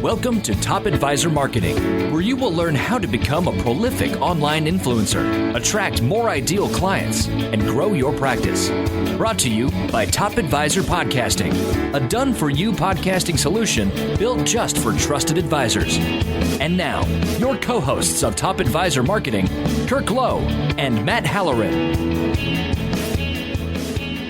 Welcome to Top Advisor Marketing, where you will learn how to become a prolific online influencer, attract more ideal clients, and grow your practice. Brought to you by Top Advisor Podcasting, a done-for-you podcasting solution built just for trusted advisors. And now, your co-hosts of Top Advisor Marketing, Kirk Lowe and Matt Halloran.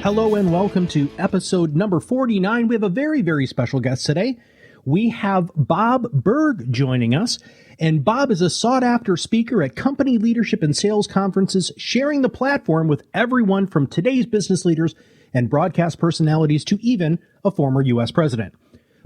Hello and welcome to episode number 49. We have a very, very special guest today. We have Bob Burg joining us, and Bob is a sought-after speaker at company leadership and sales conferences, sharing the platform with everyone from today's business leaders and broadcast personalities to even a former U.S. president.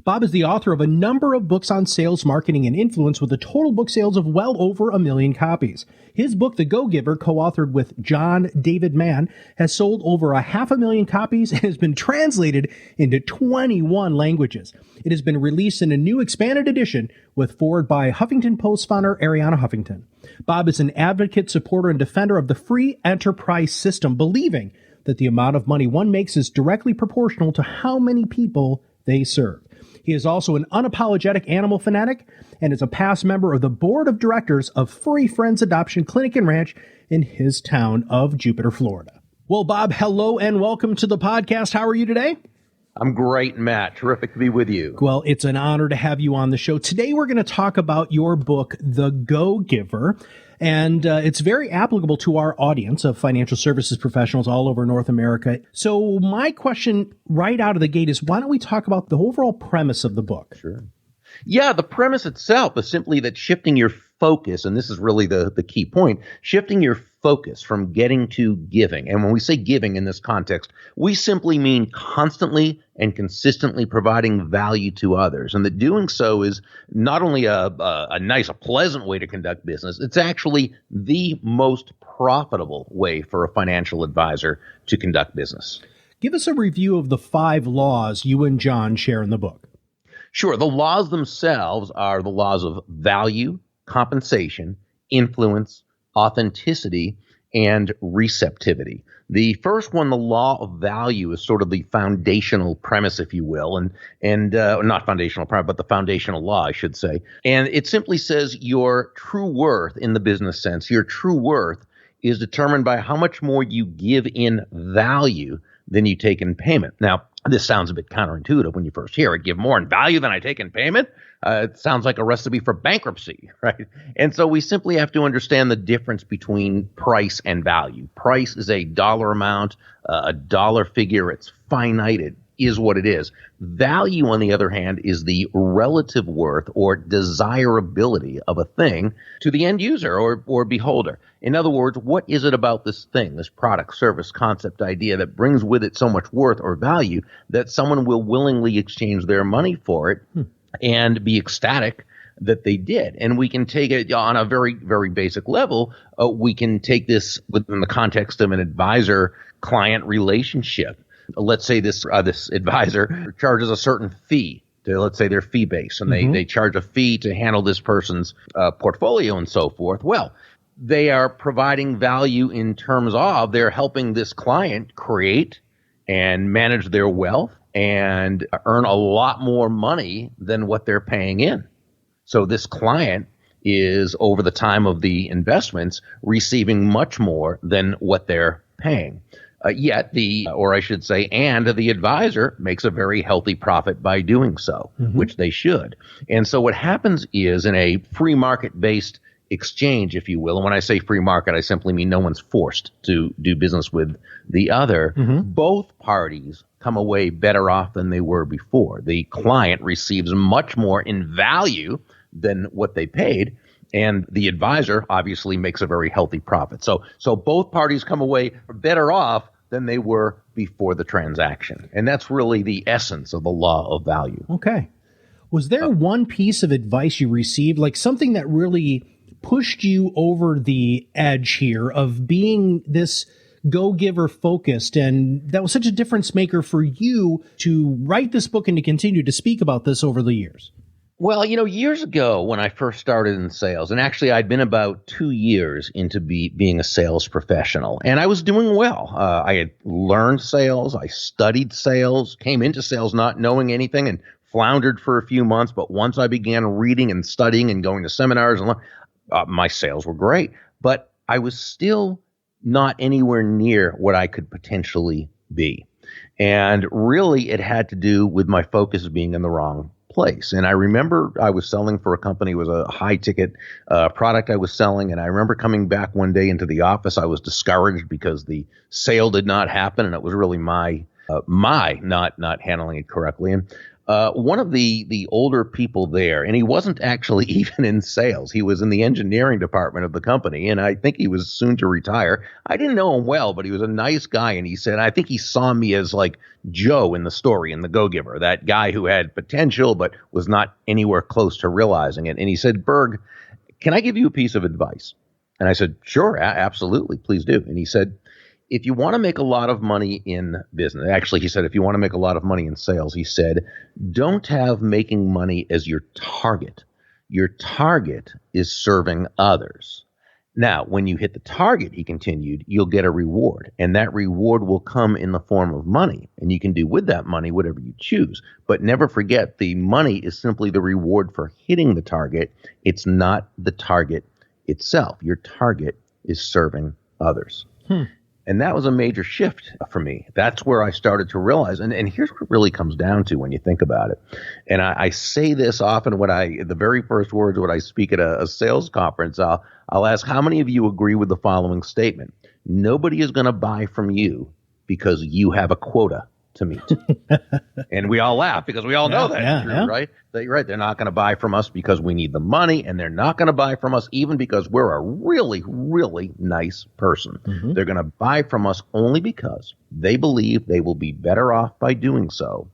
Bob is the author of a number of books on sales, marketing, and influence with a total book sales of well over 1 million copies. His book, The Go-Giver, co-authored with John David Mann, has sold over 500,000 copies and has been translated into 21 languages. It has been released in a new expanded edition with foreword by Huffington Post founder Arianna Huffington. Bob is an advocate, supporter, and defender of the free enterprise system, believing that the amount of money one makes is directly proportional to how many people they serve. He is also an unapologetic animal fanatic and is a past member of the board of directors of Furry Friends Adoption Clinic and Ranch in his town of Jupiter, Florida. Well, Bob, hello and welcome to the podcast. How are you today? I'm great, Matt. Terrific to be with you. Well, it's an honor to have you on the show. Today, we're going to talk about your book, The Go-Giver. And it's very applicable to our audience of financial services professionals all over North America. So my question right out of the gate is, why don't we talk about the overall premise of the book? Sure. Yeah, the premise itself is simply that shifting your focus, and this is really the key point, shifting your focus from getting to giving. And when we say giving in this context, we simply mean constantly and consistently providing value to others. And that doing so is not only a nice, a pleasant way to conduct business, it's actually the most profitable way for a financial advisor to conduct business. Give us a review of the 5 laws you and John share in the book. Sure. The laws themselves are the laws of value, compensation, influence, authenticity, and receptivity. The first one, the law of value, is sort of the foundational premise, if you will, and not foundational premise, but the foundational law, I should say. And it simply says your true worth in the business sense, your true worth is determined by how much more you give in value than you take in payment. Now, this sounds a bit counterintuitive when you first hear it. Give more in value than I take in payment? It sounds like a recipe for bankruptcy, right? And so we simply have to understand the difference between price and value. Price is a dollar amount, a dollar figure. It's finite. It is what it is. Value, on the other hand, is the relative worth or desirability of a thing to the end user or beholder. In other words, what is it about this thing, this product, service, concept, idea that brings with it so much worth or value that someone will willingly exchange their money for it and be ecstatic that they did? And we can take it on a very, very basic level. We can take this within the context of an advisor-client relationship. Let's say this advisor charges a certain fee to, let's say, their fee base, and they charge a fee to handle this person's portfolio and so forth. Well, they are providing value in terms of they're helping this client create and manage their wealth and earn a lot more money than what they're paying in. So this client is, over the time of the investments, receiving much more than what they're paying. Yet the advisor makes a very healthy profit by doing so, which they should. And so what happens is, in a free market-based exchange, if you will, and when I say free market, I simply mean no one's forced to do business with the other, both parties come away better off than they were before. The client receives much more in value than what they paid, and the advisor obviously makes a very healthy profit. So both parties come away better off than they were before the transaction. And that's really the essence of the law of value. Okay. Was there one piece of advice you received, like something that really pushed you over the edge here of being this go-giver focused, and that was such a difference maker for you to write this book and to continue to speak about this over the years? Well, years ago when I first started in sales, and actually I'd been about 2 years into being a sales professional, and I was doing well. I had learned sales, I studied sales, came into sales not knowing anything, and floundered for a few months, but once I began reading and studying and going to seminars, and my sales were great. But I was still not anywhere near what I could potentially be. And really, it had to do with my focus being in the wrong place. And I remember I was selling for a company. It was a high-ticket product I was selling. And I remember coming back one day into the office. I was discouraged because the sale did not happen, and it was really my not handling it correctly. And one of the older people there, and he wasn't actually even in sales. He was in the engineering department of the company, and I think he was soon to retire. I didn't know him well, but he was a nice guy, and he said, I think he saw me as like Joe in the story, in The Go-Giver, that guy who had potential but was not anywhere close to realizing it. And he said, Burg, can I give you a piece of advice? And I said, sure, absolutely, please do. And he said, if you want to make a lot of money in business, actually, he said, if you want to make a lot of money in sales, he said, don't have making money as your target. Your target is serving others. Now, when you hit the target, he continued, you'll get a reward, and that reward will come in the form of money, and you can do with that money whatever you choose. But never forget, the money is simply the reward for hitting the target. It's not the target itself. Your target is serving others. And that was a major shift for me. That's where I started to realize, and here's what it really comes down to when you think about it. And I say this often the very first words when I speak at a sales conference, I'll ask, how many of you agree with the following statement? Nobody is going to buy from you because you have a quota to meet. And we all laugh because we all know that's true, right? You're right. They're not going to buy from us because we need the money, and they're not going to buy from us even because we're a really, really nice person. Mm-hmm. They're going to buy from us only because they believe they will be better off by doing so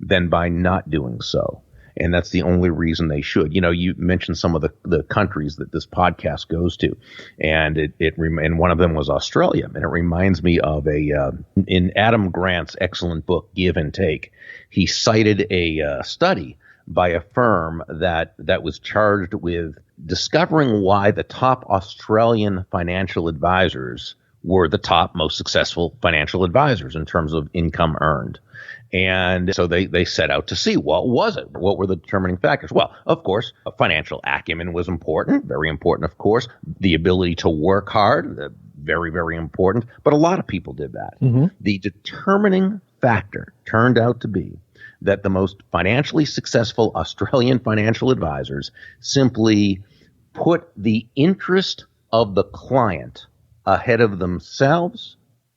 than by not doing so. And that's the only reason they should. You know, you mentioned some of the countries that this podcast goes to, and and one of them was Australia. And it reminds me of in Adam Grant's excellent book, Give and Take, he cited a study by a firm that was charged with discovering why the top Australian financial advisors were the top most successful financial advisors in terms of income earned. And so they set out to see, what was it? What were the determining factors? Well, of course, financial acumen was important, very important, of course. The ability to work hard, very, very important. But a lot of people did that. Mm-hmm. The determining factor turned out to be that the most financially successful Australian financial advisors simply put the interest of the client ahead of themselves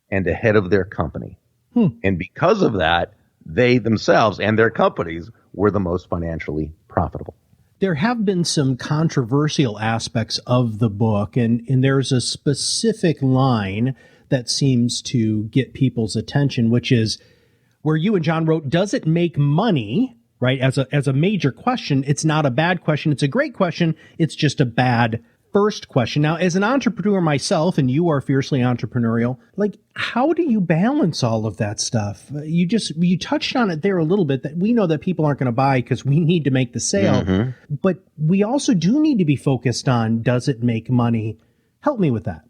and ahead of their company. And because of that, they themselves and their companies were the most financially profitable. There have been some controversial aspects of the book, and there's a specific line that seems to get people's attention, which is where you and John wrote, does it make money, right, as a major question? It's not a bad question. It's a great question. It's just a bad first question. Now, as an entrepreneur myself, and you are fiercely entrepreneurial, like, how do you balance all of that stuff? You touched on it there a little bit, that we know that people aren't going to buy because we need to make the sale, mm-hmm. but we also do need to be focused on, does it make money? Help me with that.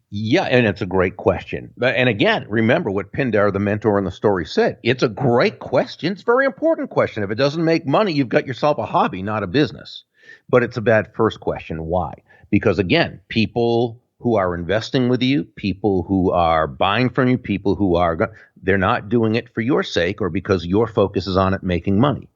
Yeah, and it's a great question. And again, remember what Pindar, the mentor in the story, said. It's a great question. It's a very important question. If it doesn't make money, you've got yourself a hobby, not a business. But it's a bad first question. Why? Because again, people who are investing with you, people who are buying from you, people who they're not doing it for your sake or because your focus is on it making money.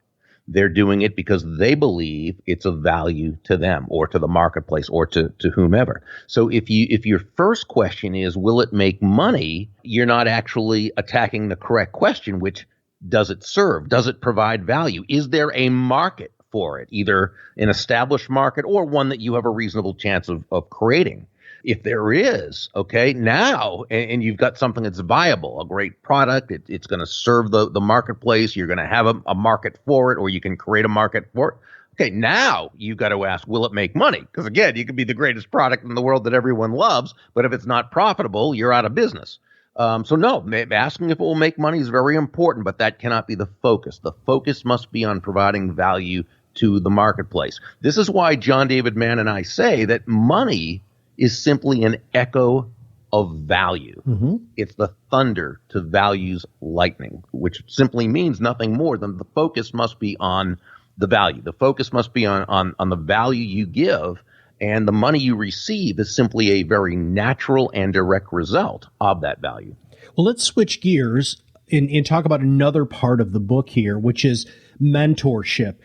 They're doing it because they believe it's of value to them or to the marketplace or to whomever. So if your first question is, will it make money? You're not actually attacking the correct question, which does it serve? Does it provide value? Is there a market for it, either an established market or one that you have a reasonable chance of creating? If there is, okay, now, and you've got something that's viable, a great product, it's going to serve the marketplace, you're going to have a market for it, or you can create a market for it. Okay, now you've got to ask, will it make money? Because again, you can be the greatest product in the world that everyone loves, but if it's not profitable, you're out of business. So no, asking if it will make money is very important, but that cannot be the focus. The focus must be on providing value to the marketplace. This is why John David Mann and I say that money is simply an echo of value. Mm-hmm. It's the thunder to value's lightning, which simply means nothing more than the focus must be on the value. The focus must be on the value you give, and the money you receive is simply a very natural and direct result of that value. Well, let's switch gears and talk about another part of the book here, which is mentorship.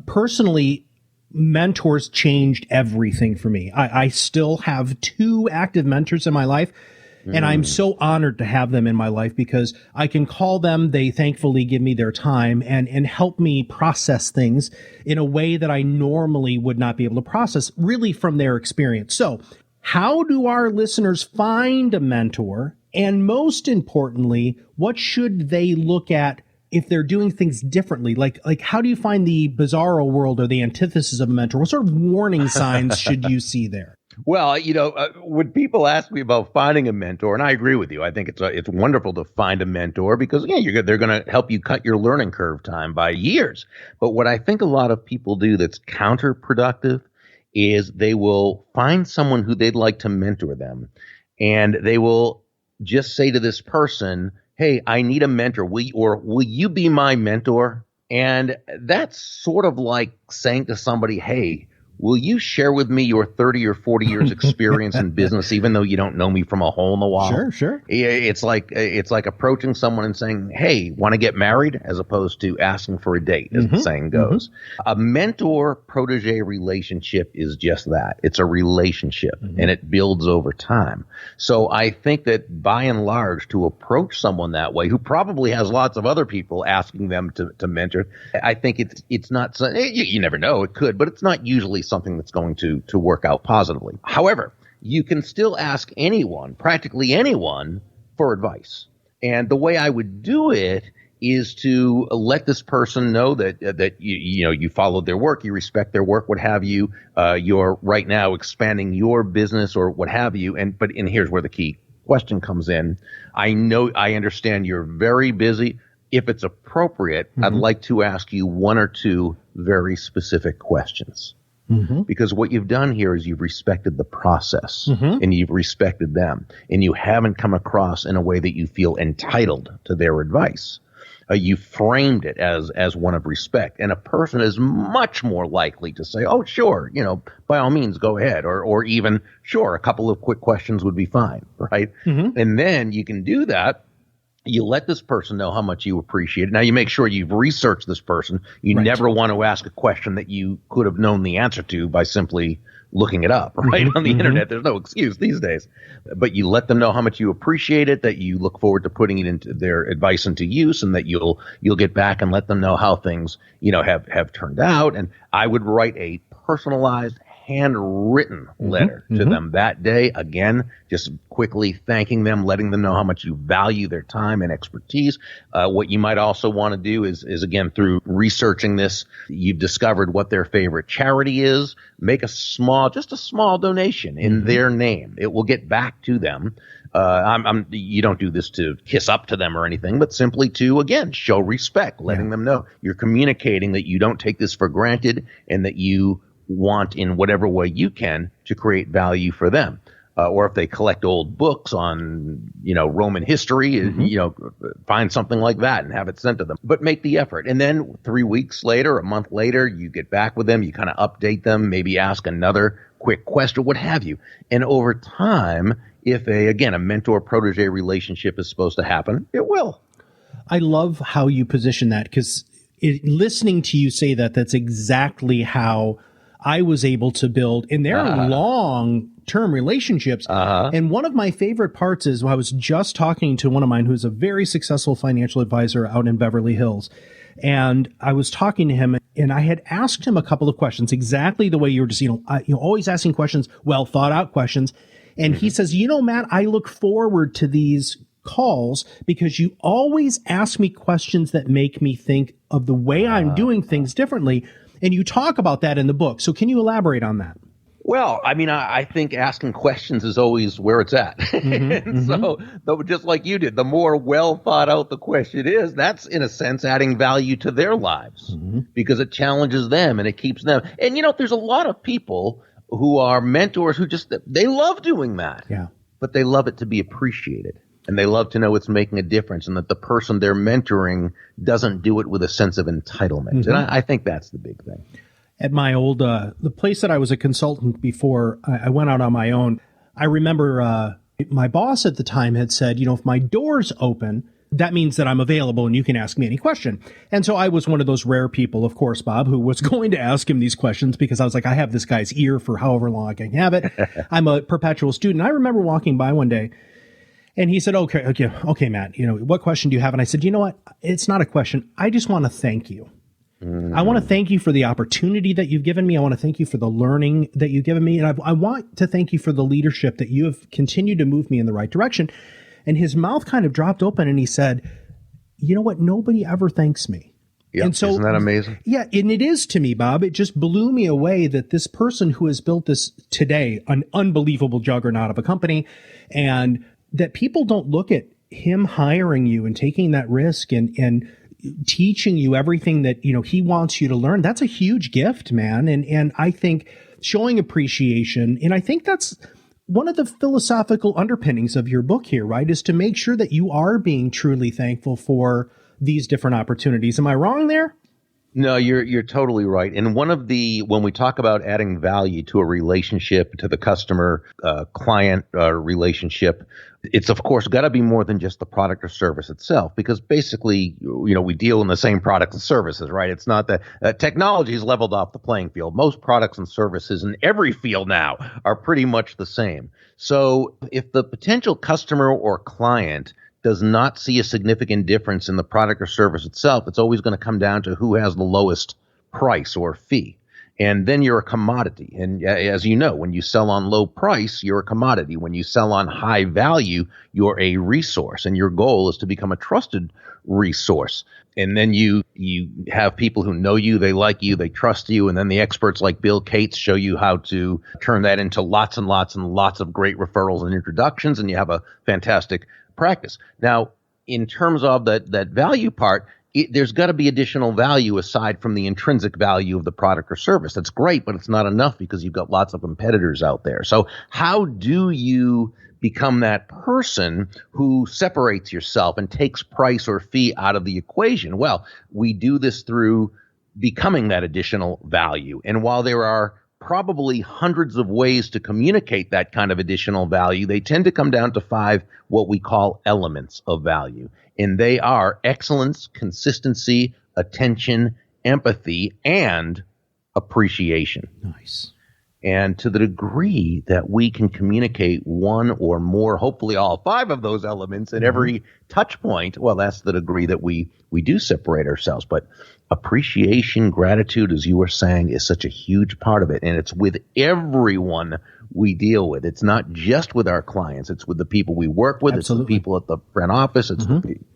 Personally, mentors changed everything for me. I still have 2 active mentors in my life, and I'm so honored to have them in my life because I can call them. They thankfully give me their time and help me process things in a way that I normally would not be able to process, really from their experience. So how do our listeners find a mentor? And most importantly, what should they look at if they're doing things differently? Like how do you find the bizarro world or the antithesis of a mentor? What sort of warning signs should you see there? Well, when people ask me about finding a mentor, and I agree with you, I think it's wonderful to find a mentor because they're going to help you cut your learning curve time by years. But what I think a lot of people do that's counterproductive is they will find someone who they'd like to mentor them, and they will just say to this person, "Hey, I need a mentor. Will you be my mentor?" And that's sort of like saying to somebody, "Hey, will you share with me your 30 or 40 years experience in business, even though you don't know me from a hole in the wall?" Sure. It's like approaching someone and saying, "Hey, want to get married?" as opposed to asking for a date, as the saying goes. A mentor-protege relationship is just that. It's a relationship, and it builds over time. So I think that by and large, to approach someone that way, who probably has lots of other people asking them to mentor, I think it's not, you never know, it could, but it's not usually something that's going to work out positively. However, you can still ask anyone, practically anyone, for advice. And the way I would do it is to let this person know that you followed their work, you respect their work, what have you. You're right now expanding your business or what have you. And here's where the key question comes in. I understand you're very busy. If it's appropriate, I'd like to ask you 1 or 2 very specific questions. Because what you've done here is you've respected the process and you've respected them, and you haven't come across in a way that you feel entitled to their advice. You framed it as one of respect, and a person is much more likely to say, "Oh, sure, by all means, go ahead," or even, "Sure, a couple of quick questions would be fine," right? And then you can do that. You let this person know how much you appreciate it. Now, you make sure you've researched this person. You never want to ask a question that you could have known the answer to by simply looking it up, right? On the internet, there's no excuse these days. But you let them know how much you appreciate it, that you look forward to putting it into their advice into use, and that you'll get back and let them know how things, have turned out. And I would write a personalized, handwritten letter to them that day. Again, just quickly thanking them, letting them know how much you value their time and expertise. What you might also want to do is again, through researching this, you've discovered what their favorite charity is. Make just a small donation in their name. It will get back to them. You don't do this to kiss up to them or anything, but simply to, again, show respect, letting them know you're communicating that you don't take this for granted and that you want in whatever way you can to create value for them. Or if they collect old books on, Roman history, find something like that and have it sent to them. But make the effort. And then 3 weeks later, a month later, you get back with them, you kind of update them, maybe ask another quick question, what have you. And over time, if a mentor-protege relationship is supposed to happen, it will. I love how you position that, because listening to you say that's exactly how I was able to build, and they're long-term relationships. And one of my favorite parts is, I was just talking to one of mine who's a very successful financial advisor out in Beverly Hills. And I was talking to him, and I had asked him a couple of questions, exactly the way you were just, always asking questions, well thought out questions. And he says, Matt, I look forward to these calls because you always ask me questions that make me think of the way I'm doing things differently. And you talk about that in the book. So can you elaborate on that? Well, I think asking questions is always where it's at. So just like you did, the more well thought out the question is, that's in a sense adding value to their lives because it challenges them and it keeps them. And, there's a lot of people who are mentors who they love doing that. Yeah. but they love it to be appreciated. And they love to know it's making a difference and that the person they're mentoring doesn't do it with a sense of entitlement. Mm-hmm. And I think that's the big thing. At my old, the place that I was a consultant before I went out on my own, I remember my boss at the time had said, if my door's open, that means that I'm available and you can ask me any question. And so I was one of those rare people, of course, Bob, who was going to ask him these questions because I was like, I have this guy's ear for however long I can have it. I'm a perpetual student. I remember walking by one day and he said, okay, Matt, what question do you have? And I said, you know what? It's not a question. I just want to thank you. I want to thank you for the opportunity that you've given me. I want to thank you for the learning that you've given me. And I want to thank you for the leadership that you have continued to move me in the right direction. And his mouth kind of dropped open and he said, you know what? Nobody ever thanks me. Yep. And so, isn't that amazing? Yeah. And it is to me, Bob. It just blew me away that this person who has built this today, an unbelievable juggernaut of a company, and that people don't look at him hiring you and taking that risk and teaching you everything that, he wants you to learn. That's a huge gift, man. And I think showing appreciation, and I think that's one of the philosophical underpinnings of your book here, right, is to make sure that you are being truly thankful for these different opportunities. Am I wrong there? No, you're totally right. And when we talk about adding value to a relationship, to the customer client relationship, it's of course got to be more than just the product or service itself, because basically, we deal in the same products and services, right? It's not that technology has leveled off the playing field. Most products and services in every field now are pretty much the same. So if the potential customer or client does not see a significant difference in the product or service itself, it's always going to come down to who has the lowest price or fee. And then you're a commodity. And as you know, when you sell on low price, you're a commodity. When you sell on high value, you're a resource. And your goal is to become a trusted resource. And then you have people who know you, they like you, they trust you. And then the experts like Bill Cates show you how to turn that into lots and lots and lots of great referrals and introductions. And you have a fantastic practice. Now, in terms of that value part, there's got to be additional value aside from the intrinsic value of the product or service. That's great, but it's not enough because you've got lots of competitors out there. So how do you become that person who separates yourself and takes price or fee out of the equation? Well, we do this through becoming that additional value. And while there are probably hundreds of ways to communicate that kind of additional value, they tend to come down to 5 what we call elements of value. And they are excellence, consistency, attention, empathy, and appreciation. Nice. And to the degree that we can communicate one or more, hopefully all 5 of those elements at every touch point, well, that's the degree that we do separate ourselves. But appreciation, gratitude, as you were saying, is such a huge part of it. And it's with everyone we deal with. It's not just with our clients. It's with the people we work with. Absolutely. It's the people at the front office. It's the people.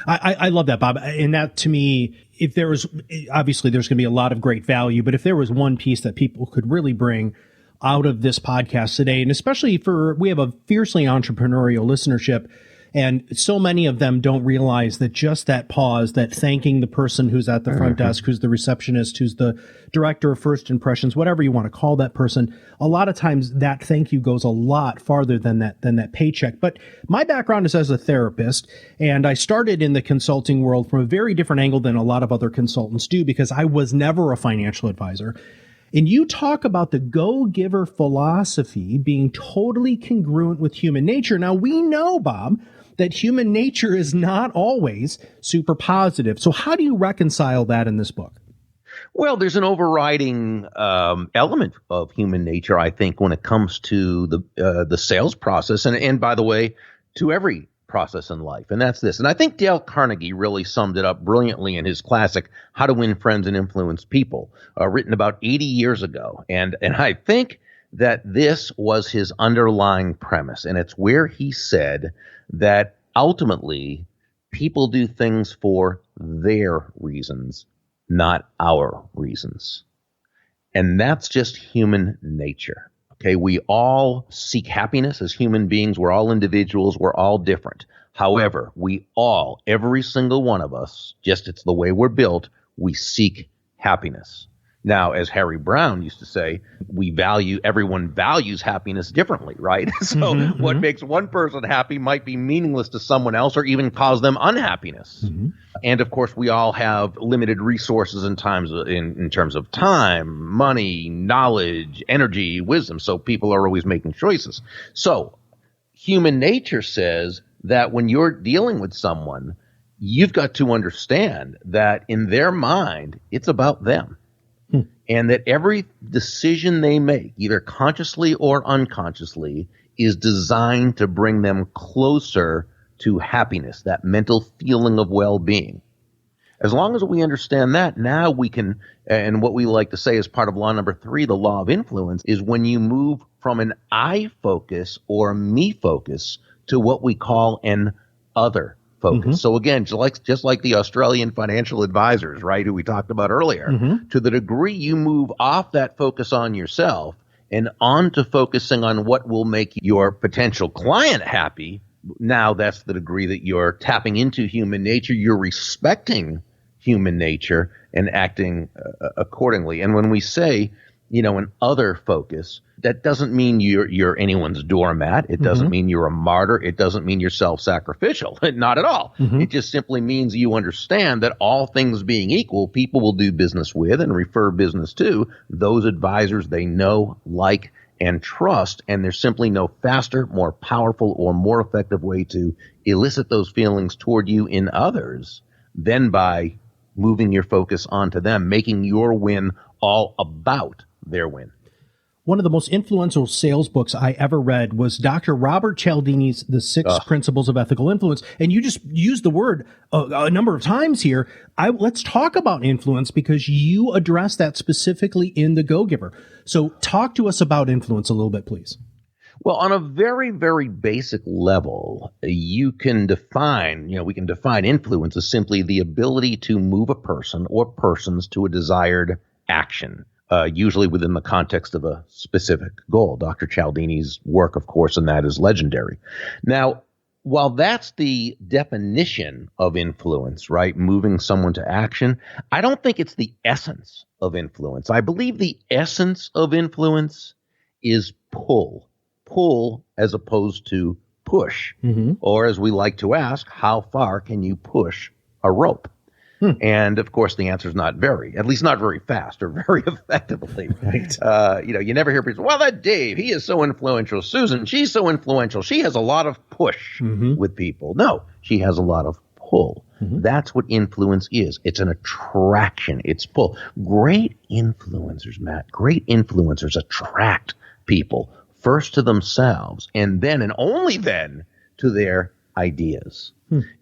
I love that, Bob. And that, to me, if there was, obviously there's going to be a lot of great value, but if there was one piece that people could really bring out of this podcast today, and especially we have a fiercely entrepreneurial listenership, and so many of them don't realize that just that pause, that thanking the person who's at the front desk, who's the receptionist, who's the director of first impressions, whatever you want to call that person, a lot of times that thank you goes a lot farther than that paycheck. But my background is as a therapist, and I started in the consulting world from a very different angle than a lot of other consultants do, because I was never a financial advisor. And you talk about the go-giver philosophy being totally congruent with human nature. Now, we know, Bob, that human nature is not always super positive. So how do you reconcile that in this book? Well, there's an overriding element of human nature, I think, when it comes to the sales process. And by the way, to every process in life. And that's this. And I think Dale Carnegie really summed it up brilliantly in his classic, How to Win Friends and Influence People, written about 80 years ago. And I think that this was his underlying premise. And it's where he said that ultimately people do things for their reasons, not our reasons. And that's just human nature. Okay, we all seek happiness as human beings. We're all individuals. We're all different. However, every single one of us, just it's the way we're built, we seek happiness. Now, as Harry Brown used to say, everyone values happiness differently, right? So what makes one person happy might be meaningless to someone else or even cause them unhappiness. And of course, we all have limited resources in terms of time, money, knowledge, energy, wisdom. So people are always making choices. So human nature says that when you're dealing with someone, you've got to understand that in their mind, it's about them. And that every decision they make, either consciously or unconsciously, is designed to bring them closer to happiness, that mental feeling of well-being. As long as we understand that, now we can, and what we like to say as part of law number 3, the law of influence, is when you move from an I focus or a me focus to what we call an other focus. So again, just like the Australian financial advisors, right, who we talked about earlier, to the degree you move off that focus on yourself and on to focusing on what will make your potential client happy, now that's the degree that you're tapping into human nature. You're respecting human nature and acting accordingly. And when we say, an other focus, that doesn't mean you're anyone's doormat. It doesn't mean you're a martyr. It doesn't mean you're self-sacrificial. Not at all. It just simply means you understand that all things being equal, people will do business with and refer business to those advisors they know, like, and trust, and there's simply no faster, more powerful, or more effective way to elicit those feelings toward you in others than by moving your focus onto them, making your win all about their win. One of the most influential sales books I ever read was Dr. Robert Cialdini's The 6 Principles of Ethical Influence. And you just used the word a number of times here. Let's talk about influence because you address that specifically in The Go-Giver. So talk to us about influence a little bit, please. Well, on a very, very basic level, we can define influence as simply the ability to move a person or persons to a desired action. Usually within the context of a specific goal. Dr. Cialdini's work, of course, in that is legendary. Now, while that's the definition of influence, right, moving someone to action, I don't think it's the essence of influence. I believe the essence of influence is pull as opposed to push. Or as we like to ask, how far can you push a rope? And of course, the answer is not very fast or very effectively. Right. You never hear people say, well, that Dave, he is so influential. Susan, she's so influential. She has a lot of push with people. No, she has a lot of pull. That's what influence is. It's an attraction. It's pull. Great influencers, Matt, attract people first to themselves and then and only then to their ideas.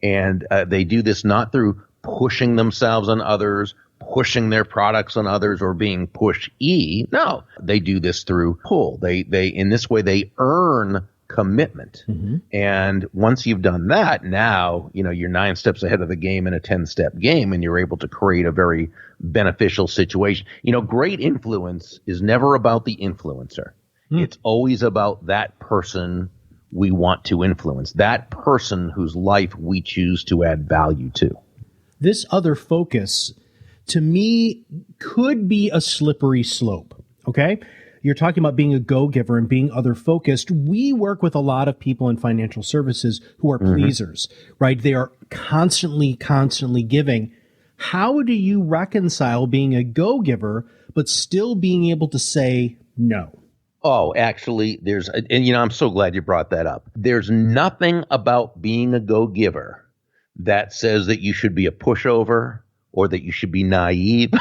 And they do this not through pushing themselves on others, pushing their products on others, or being push-y. No, they do this through pull. They in this way, they earn commitment. And once you've done that, now, you're 9 steps ahead of the game in a 10-step game, and you're able to create a very beneficial situation. Great influence is never about the influencer. It's always about that person we want to influence, that person whose life we choose to add value to. This other focus, to me, could be a slippery slope, okay? You're talking about being a go-giver and being other-focused. We work with a lot of people in financial services who are pleasers, right? They are constantly giving. How do you reconcile being a go-giver but still being able to say no? Oh, actually, I'm so glad you brought that up. There's nothing about being a go-giver that says that you should be a pushover or that you should be naive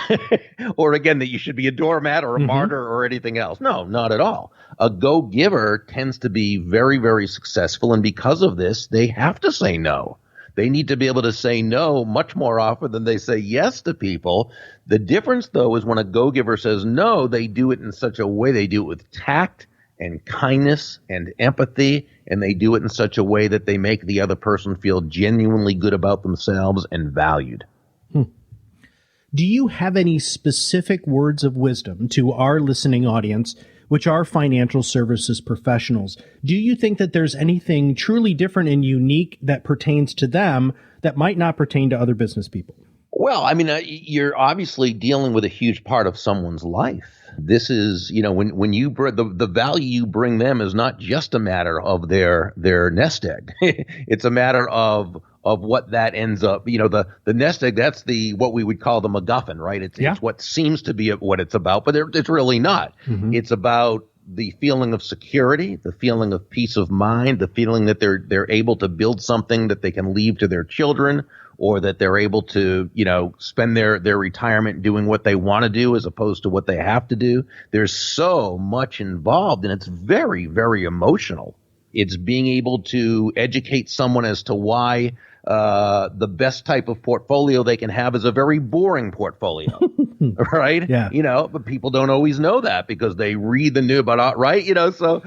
or, again, that you should be a doormat or a martyr or anything else. No, not at all. A go-giver tends to be very, very successful, and because of this, they have to say no. They need to be able to say no much more often than they say yes to people. The difference, though, is when a go-giver says no, they do it in such a way, they do it with tact and kindness and empathy, and they do it in such a way that they make the other person feel genuinely good about themselves and valued. Do you have any specific words of wisdom to our listening audience, which are financial services professionals? Do you think that there's anything truly different and unique that pertains to them that might not pertain to other business people? Well, I mean, you're obviously dealing with a huge part of someone's life. This is, when you the value you bring them is not just a matter of their nest egg. It's a matter of what that ends up. The nest egg, that's what we would call the MacGuffin, right? It's what seems to be what it's about, but it's really not. Mm-hmm. It's about the feeling of security, the feeling of peace of mind, the feeling that they're able to build something that they can leave to their children, or that they're able to, spend their retirement doing what they want to do as opposed to what they have to do. There's so much involved, and it's very, very emotional. It's being able to educate someone as to why the best type of portfolio they can have is a very boring portfolio, right? Yeah. But people don't always know that because they read the news about, right? So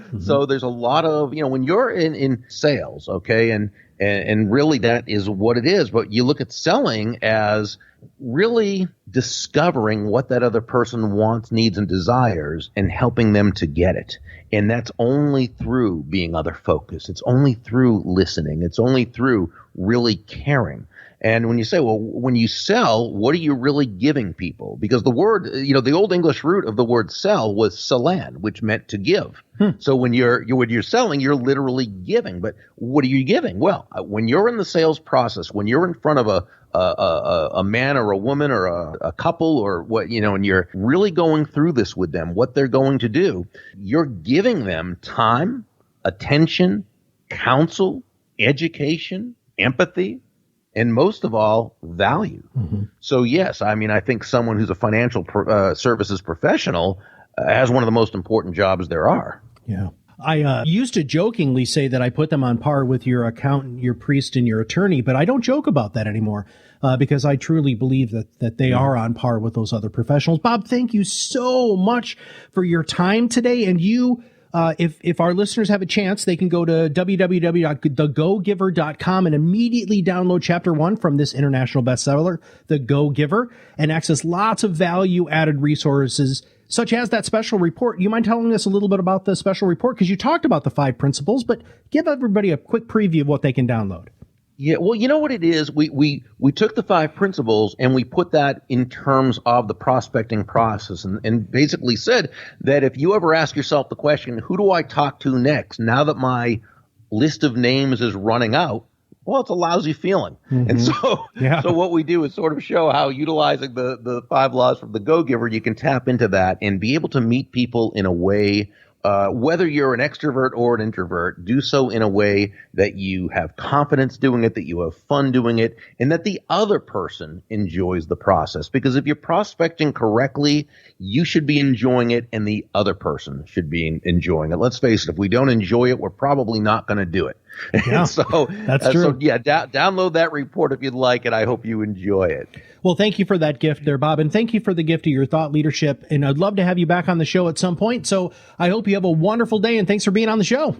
there's a lot of, when you're in sales, okay, and really that is what it is. But you look at selling as really discovering what that other person wants, needs, and desires and helping them to get it. And that's only through being other focused. It's only through listening. It's only through really caring. And when you say, well, when you sell, what are you really giving people? Because the word, the old English root of the word sell was selan, which meant to give. So when you're selling, you're literally giving. But what are you giving? Well, when you're in the sales process, when you're in front of a man or a woman or a couple or what, and you're really going through this with them, what they're going to do, you're giving them time, attention, counsel, education, empathy, and most of all, value. Mm-hmm. So yes, I mean, I think someone who's a financial services professional has one of the most important jobs there are. Yeah. I used to jokingly say that I put them on par with your accountant, your priest, and your attorney, but I don't joke about that anymore because I truly believe that they are on par with those other professionals. Bob, thank you so much for your time today. And you, if our listeners have a chance, they can go to www.thegogiver.com and immediately download Chapter 1 from this international bestseller, The Go Giver, and access lots of value-added resources such as that special report. You mind telling us a little bit about the special report? Because you talked about the 5 principles, but give everybody a quick preview of what they can download. Yeah, well, you know what it is? We took the 5 principles and we put that in terms of the prospecting process and basically said that if you ever ask yourself the question, who do I talk to next now that my list of names is running out? Well, it's a lousy feeling. Mm-hmm. And so what we do is sort of show how utilizing the 5 laws from the Go-Giver, you can tap into that and be able to meet people in a way, whether you're an extrovert or an introvert, do so in a way that you have confidence doing it, that you have fun doing it, and that the other person enjoys the process. Because if you're prospecting correctly, you should be enjoying it and the other person should be enjoying it. Let's face it, if we don't enjoy it, we're probably not going to do it. Yeah, so that's true. So yeah, download that report if you'd like it. I hope you enjoy it. Well, thank you for that gift there, Bob, and thank you for the gift of your thought leadership. And I'd love to have you back on the show at some point. So I hope you have a wonderful day, and thanks for being on the show.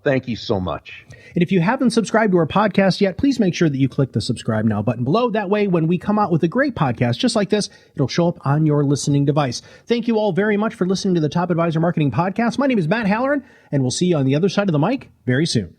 Thank you so much. And if you haven't subscribed to our podcast yet, please make sure that you click the subscribe now button below. That way, when we come out with a great podcast just like this, it'll show up on your listening device. Thank you all very much for listening to the Top Advisor Marketing Podcast. My name is Matt Halloran, and we'll see you on the other side of the mic very soon.